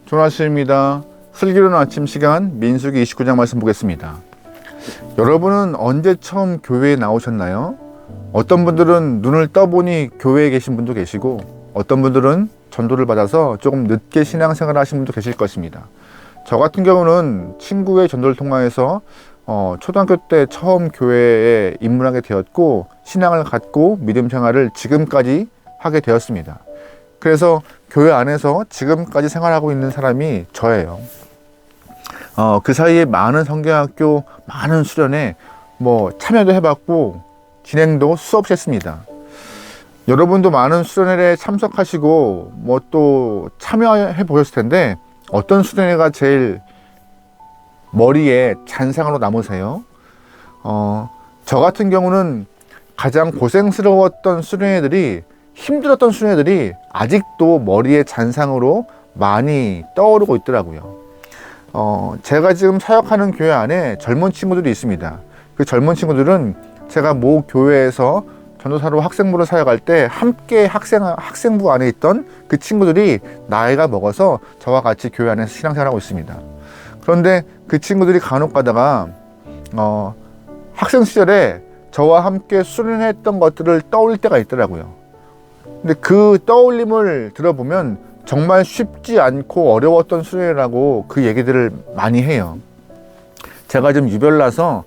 좋은 아침입니다. 슬기로운 아침 시간 민수기 29장 말씀 보겠습니다. 여러분은 언제 처음 교회에 나오셨나요? 어떤 분들은 눈을 떠보니 교회에 계신 분도 계시고 어떤 분들은 전도를 받아서 조금 늦게 신앙생활을 하신 분도 계실 것입니다. 저 같은 경우는 친구의 전도를 통해서 초등학교 때 처음 교회에 입문하게 되었고 신앙을 갖고 믿음 생활을 지금까지 하게 되었습니다. 그래서 교회 안에서 지금까지 생활하고 있는 사람이 저예요. 그 사이에 많은 성경학교, 많은 수련회 참여도 해봤고 진행도 수없이 했습니다. 여러분도 많은 수련회에 참석하시고 또 참여해 보셨을 텐데 어떤 수련회가 제일 머리에 잔상으로 남으세요? 저 같은 경우는 가장 고생스러웠던 수련회들이, 힘들었던 수련회들이 아직도 머리에 잔상으로 많이 떠오르고 있더라고요. 제가 지금 사역하는 교회 안에 젊은 친구들이 있습니다. 그 젊은 친구들은 제가 모 교회에서 전도사로 학생부로 사역할 때 함께 학생부 안에 있던 그 친구들이 나이가 먹어서 저와 같이 교회 안에서 신앙생활하고 있습니다. 그런데 그 친구들이 간혹 가다가 학생 시절에 저와 함께 수련했던 것들을 떠올릴 때가 있더라고요. 근데 그 떠올림을 들어보면 정말 쉽지 않고 어려웠던 수련회라고 그 얘기들을 많이 해요. 제가 좀 유별나서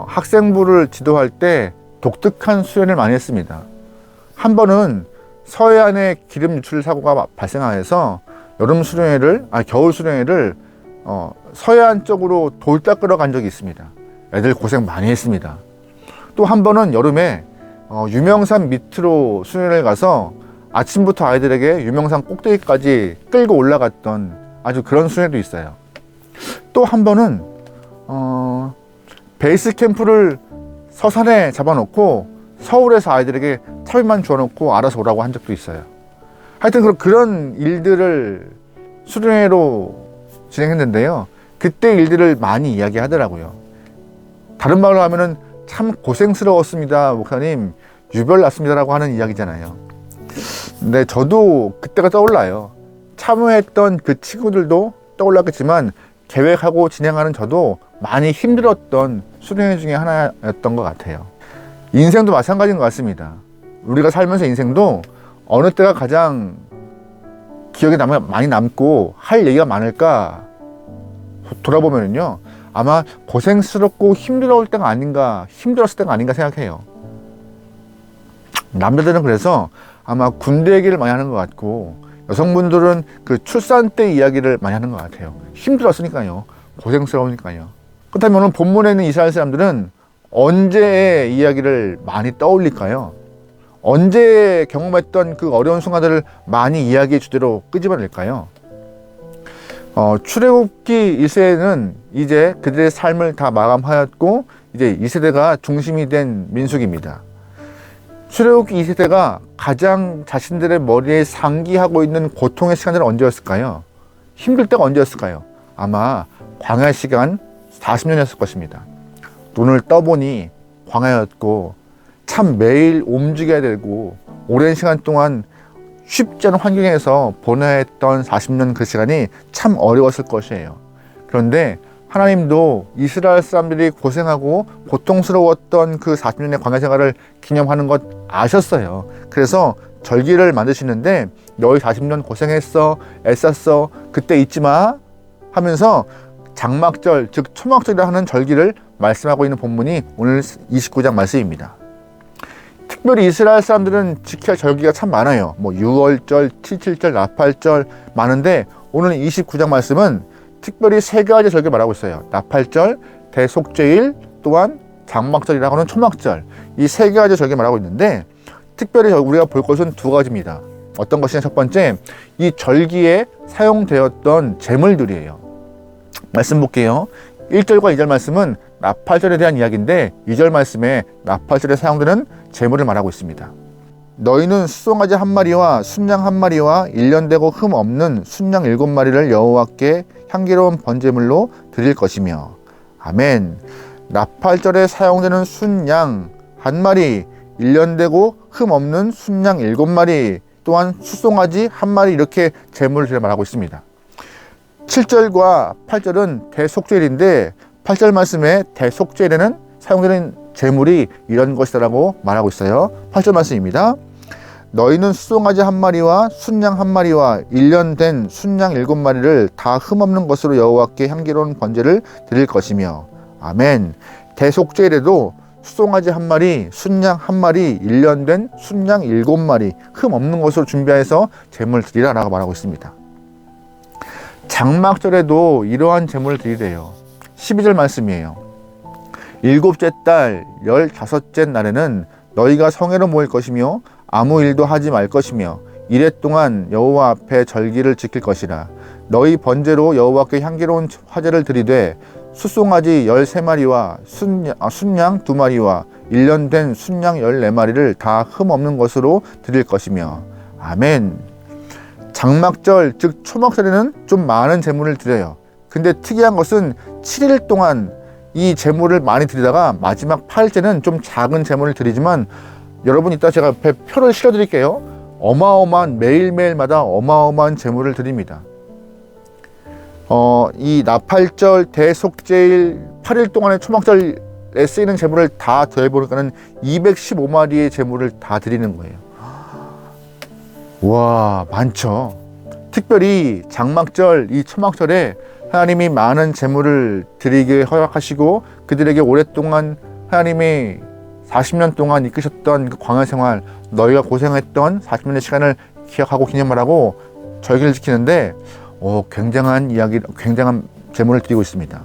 학생부를 지도할 때 독특한 수련을 많이 했습니다. 한 번은 서해안에 기름 유출 사고가 발생하여서 겨울 수련회를 서해안 쪽으로 돌 닦으러 간 적이 있습니다. 애들 고생 많이 했습니다. 또 한 번은 여름에 유명산 밑으로 수련회를 가서 아침부터 아이들에게 유명산 꼭대기까지 끌고 올라갔던 아주 그런 수련회도 있어요. 또 한 번은 베이스 캠프를 서산에 잡아놓고 서울에서 아이들에게 차비만 주워놓고 알아서 오라고 한 적도 있어요. 하여튼 그런 일들을 수련회로 진행했는데요. 그때 일들을 많이 이야기하더라고요. 다른 말로 하면은 참 고생스러웠습니다, 목사님, 유별났습니다라고 하는 이야기잖아요. 근데 저도 그때가 떠올라요. 참여했던 그 친구들도 떠올랐겠지만 계획하고 진행하는 저도 많이 힘들었던 수련회 중에 하나였던 것 같아요. 인생도 마찬가지인 것 같습니다. 우리가 살면서 인생도 어느 때가 가장 기억에 많이 남고 할 얘기가 많을까 돌아보면요, 아마 고생스럽고 힘들었을 때가 아닌가 생각해요. 남자들은 그래서 아마 군대 얘기를 많이 하는 것 같고 여성분들은 그 출산 때 이야기를 많이 하는 것 같아요. 힘들었으니까요. 고생스러우니까요. 그렇다면 오늘 본문에 있는 이스라엘 사람들은 언제의 이야기를 많이 떠올릴까요? 언제 경험했던 그 어려운 순간들을 많이 이야기의 주제로 끄집어낼까요? 출애굽기 1세는 이제 그들의 삶을 다 마감하였고 이제 2세대가 중심이 된 민수기입니다. 출애굽기 2세대가 가장 자신들의 머리에 상기하고 있는 고통의 시간들은 언제였을까요? 힘들 때가 언제였을까요? 아마 광야 시간 40년이었을 것입니다. 눈을 떠보니 광야였고 참 매일 움직여야 되고 오랜 시간 동안 쉽지 않은 환경에서 보내야 했던 40년 그 시간이 참 어려웠을 것이에요. 그런데 하나님도 이스라엘 사람들이 고생하고 고통스러웠던 그 40년의 광야 생활을 기념하는 것 아셨어요. 그래서 절기를 만드시는데 너희 40년 고생했어, 애썼어, 그때 잊지 마 하면서 장막절, 즉 초막절이라 하는 절기를 말씀하고 있는 본문이 오늘 29장 말씀입니다. 특별히 이스라엘 사람들은 지켜야 할 절기가 참 많아요. 6월절, 7.7절, 나팔절 많은데 오늘 29장 말씀은 특별히 세 가지 절기를 말하고 있어요. 나팔절, 대속죄일, 또한 장막절이라고 하는 초막절, 이 세 가지 절기를 말하고 있는데 특별히 우리가 볼 것은 두 가지입니다. 어떤 것이냐, 첫 번째, 이 절기에 사용되었던 제물들이에요. 말씀 볼게요. 1절과 2절 말씀은 나팔절에 대한 이야기인데 2절 말씀에 나팔절에 사용되는 제물을 말하고 있습니다. 너희는 수송아지 1마리와 순양 1마리와 1년 되고 흠 없는 순양 7마리를 여호와께 향기로운 번제물로 드릴 것이며. 아멘. 나팔절에 사용되는 순양 1마리, 1년 되고 흠 없는 순양 7마리, 또한 수송아지 1마리, 이렇게 제물을 말하고 있습니다. 7절과 8절은 대속죄일인데 8절 말씀에 대속죄일에는 사용되는 제물이 이런 것이라고 말하고 있어요. 8절 말씀입니다. 너희는 수송아지 한 마리와 순양 한 마리와 1년 된 순양 7마리를 다 흠없는 것으로 여호와께 향기로운 번제를 드릴 것이며. 아멘. 대속죄일에도 수송아지 한 마리, 순양 한 마리, 1년 된 순양 7마리 흠없는 것으로 준비해서 제물 드리라 라고 말하고 있습니다. 장막절에도 이러한 제물을 드리래요. 12절 말씀이에요. 7째 달 15째 날에는 너희가 성회로 모일 것이며 아무 일도 하지 말 것이며 이래 동안 여호와 앞에 절기를 지킬 것이라. 너희 번제로 여호와께 향기로운 화제를 드리되 숫송아지 13마리와 순양 2마리와 1년 된 순양 14마리를 다 흠없는 것으로 드릴 것이며. 아멘. 장막절 즉 초막절에는 좀 많은 제물을 드려요. 근데 특이한 것은 7일 동안 이 제물을 많이 드리다가 마지막 8일째는 좀 작은 제물을 드리지만, 여러분 이따 제가 앞에 표를 실어 드릴게요. 어마어마한, 매일매일마다 어마어마한 제물을 드립니다. 이 나팔절, 대속제일 8일 동안의 초막절에 쓰이는 제물을 다 더해보니까는 215마리의 제물을 다 드리는 거예요. 와, 많죠. 특별히 장막절, 이 초막절에 하나님이 많은 제물을 드리게 허락하시고 그들에게 오랫동안 하나님이 40년 동안 이끄셨던 그 광야 생활, 너희가 고생했던 40년의 시간을 기억하고 기념하라고 절기를 지키는데 굉장한 제물을 드리고 있습니다.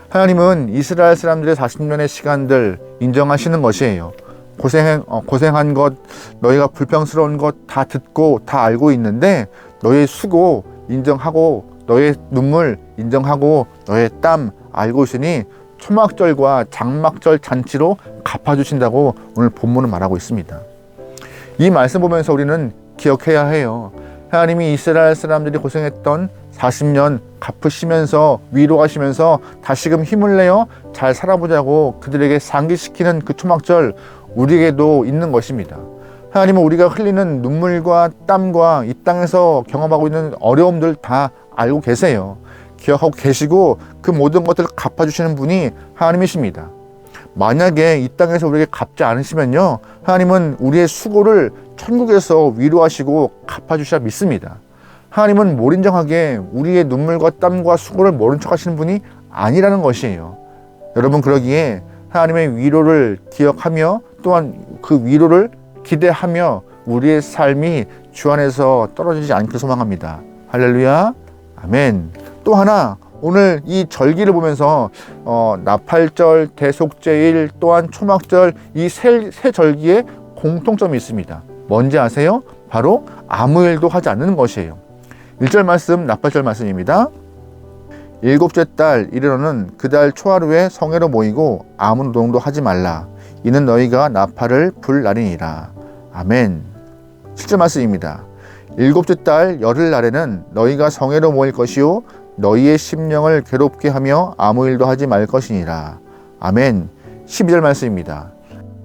하나님은 이스라엘 사람들의 40년의 시간들 인정하시는 것이에요. 고생한 것, 너희가 불평스러운 것 다 듣고 다 알고 있는데 너희의 수고 인정하고 너희의 눈물 인정하고 너희의 땀 알고 있으니 초막절과 장막절 잔치로 갚아주신다고 오늘 본문은 말하고 있습니다. 이 말씀 보면서 우리는 기억해야 해요. 하나님이 이스라엘 사람들이 고생했던 40년 갚으시면서 위로하시면서 다시금 힘을 내어 잘 살아보자고 그들에게 상기시키는 그 초막절, 우리에게도 있는 것입니다. 하나님은 우리가 흘리는 눈물과 땀과 이 땅에서 경험하고 있는 어려움들 다 알고 계세요. 기억하고 계시고 그 모든 것들을 갚아주시는 분이 하나님이십니다. 만약에 이 땅에서 우리에게 갚지 않으시면요, 하나님은 우리의 수고를 천국에서 위로하시고 갚아주시라 믿습니다. 하나님은 몰인정하게 우리의 눈물과 땀과 수고를 모른 척 하시는 분이 아니라는 것이에요. 여러분, 그러기에 하나님의 위로를 기억하며 또한 그 위로를 기대하며 우리의 삶이 주 안에서 떨어지지 않길 소망합니다. 할렐루야, 아멘. 또 하나, 오늘 이 절기를 보면서 나팔절, 대속제일 또한 초막절, 이 세 절기에 공통점이 있습니다. 뭔지 아세요? 바로 아무 일도 하지 않는 것이에요. 1절 말씀, 나팔절 말씀입니다. 7째 달 이르러는 그 달 초하루에 성회로 모이고 아무 노동도 하지 말라. 이는 너희가 나팔을 불 날이니라. 아멘. 7절 말씀입니다. 7째 달 열흘 날에는 너희가 성회로 모일 것이요 너희의 심령을 괴롭게 하며 아무 일도 하지 말 것이니라. 아멘. 12절 말씀입니다.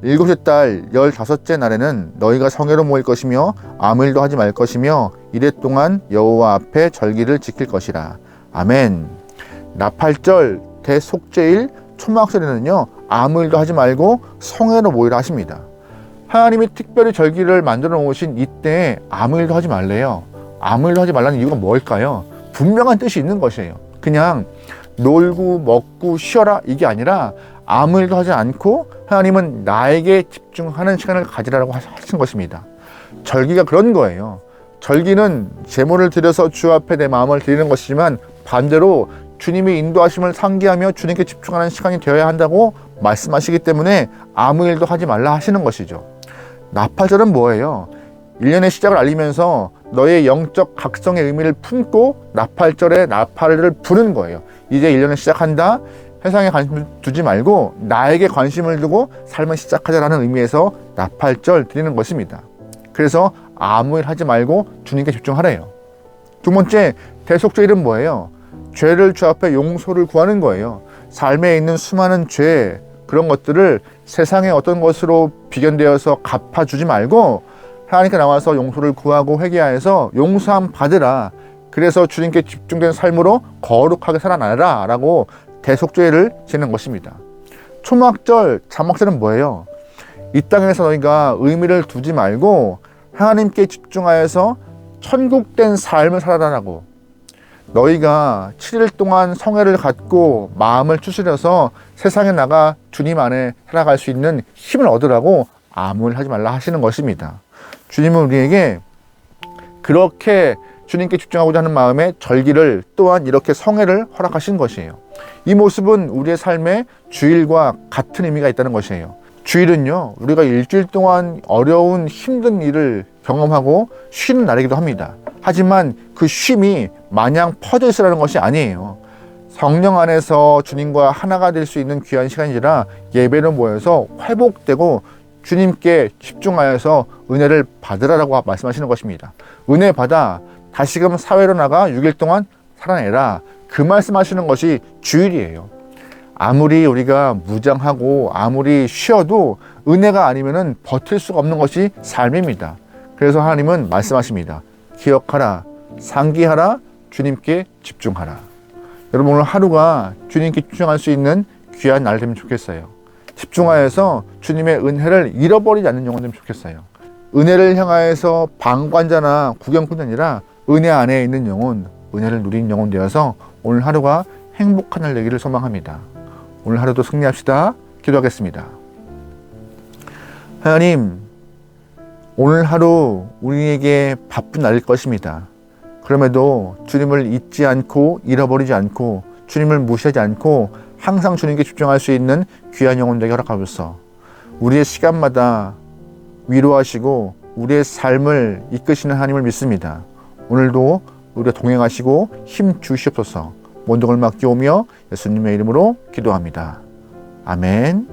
7째 달 15째 날에는 너희가 성회로 모일 것이며 아무 일도 하지 말 것이며 이래 동안 여호와 앞에 절기를 지킬 것이라. 아멘. 나팔절, 대속제일, 초막절에는요 아무 일도 하지 말고 성회로 모이라 하십니다. 하나님이 특별히 절기를 만들어 놓으신 이때에 아무 일도 하지 말래요. 아무 일도 하지 말라는 이유가 뭘까요? 분명한 뜻이 있는 것이에요. 그냥 놀고 먹고 쉬어라 이게 아니라 아무 일도 하지 않고 하나님은 나에게 집중하는 시간을 가지라고 하신 것입니다. 절기가 그런 거예요. 절기는 제물을 드려서 주 앞에 내 마음을 드리는 것이지만 반대로 주님의 인도하심을 상기하며 주님께 집중하는 시간이 되어야 한다고 말씀하시기 때문에 아무 일도 하지 말라 하시는 것이죠. 나팔절은 뭐예요? 1년의 시작을 알리면서 너의 영적 각성의 의미를 품고 나팔절에 나팔을 부는 거예요. 이제 1년을 시작한다. 세상에 관심을 두지 말고 나에게 관심을 두고 삶을 시작하자라는 의미에서 나팔절 드리는 것입니다. 그래서 아무 일 하지 말고 주님께 집중하래요. 두 번째, 대속죄일은 뭐예요? 죄를 주 앞에 용서를 구하는 거예요. 삶에 있는 수많은 죄, 그런 것들을 세상의 어떤 것으로 비견되어서 갚아주지 말고 하나님께 나와서 용서를 구하고 회개하여서 용서함 받으라. 그래서 주님께 집중된 삶으로 거룩하게 살아나라 라고 대속죄를 지는 것입니다. 초막절, 잠언절은 뭐예요? 이 땅에서 너희가 의미를 두지 말고 하나님께 집중하여서 천국된 삶을 살아라라고, 너희가 7일 동안 성회를 갖고 마음을 추스려서 세상에 나가 주님 안에 살아갈 수 있는 힘을 얻으라고 아무 일 하지 말라 하시는 것입니다. 주님은 우리에게 그렇게 주님께 집중하고자 하는 마음에 절기를, 또한 이렇게 성회를 허락하신 것이에요. 이 모습은 우리의 삶에 주일과 같은 의미가 있다는 것이에요. 주일은요, 우리가 일주일 동안 어려운 힘든 일을 경험하고 쉬는 날이기도 합니다. 하지만 그 쉼이 마냥 퍼져 있으라는 것이 아니에요. 성령 안에서 주님과 하나가 될 수 있는 귀한 시간이라 예배로 모여서 회복되고 주님께 집중하여서 은혜를 받으라라고 말씀하시는 것입니다. 은혜 받아 다시금 사회로 나가 6일 동안 살아내라, 그 말씀하시는 것이 주일이에요. 아무리 우리가 무장하고 아무리 쉬어도 은혜가 아니면은 버틸 수가 없는 것이 삶입니다. 그래서 하나님은 말씀하십니다. 기억하라, 상기하라, 주님께 집중하라. 여러분, 오늘 하루가 주님께 집중할 수 있는 귀한 날 되면 좋겠어요. 집중하여서 주님의 은혜를 잃어버리지 않는 영혼 되면 좋겠어요. 은혜를 향하여서 방관자나 구경꾼이 아니라 은혜 안에 있는 영혼, 은혜를 누리는 영혼 되어서 오늘 하루가 행복한 날 되기를 소망합니다. 오늘 하루도 승리합시다. 기도하겠습니다. 하나님, 오늘 하루 우리에게 바쁜 날일 것입니다. 그럼에도 주님을 잊지 않고 잃어버리지 않고 주님을 무시하지 않고 항상 주님께 집중할 수 있는 귀한 영혼 되게 허락하옵소서. 우리의 시간마다 위로하시고 우리의 삶을 이끄시는 하나님을 믿습니다. 오늘도 우리가 동행하시고 힘 주시옵소서. 모든 걸 맡기오며 예수님의 이름으로 기도합니다. 아멘.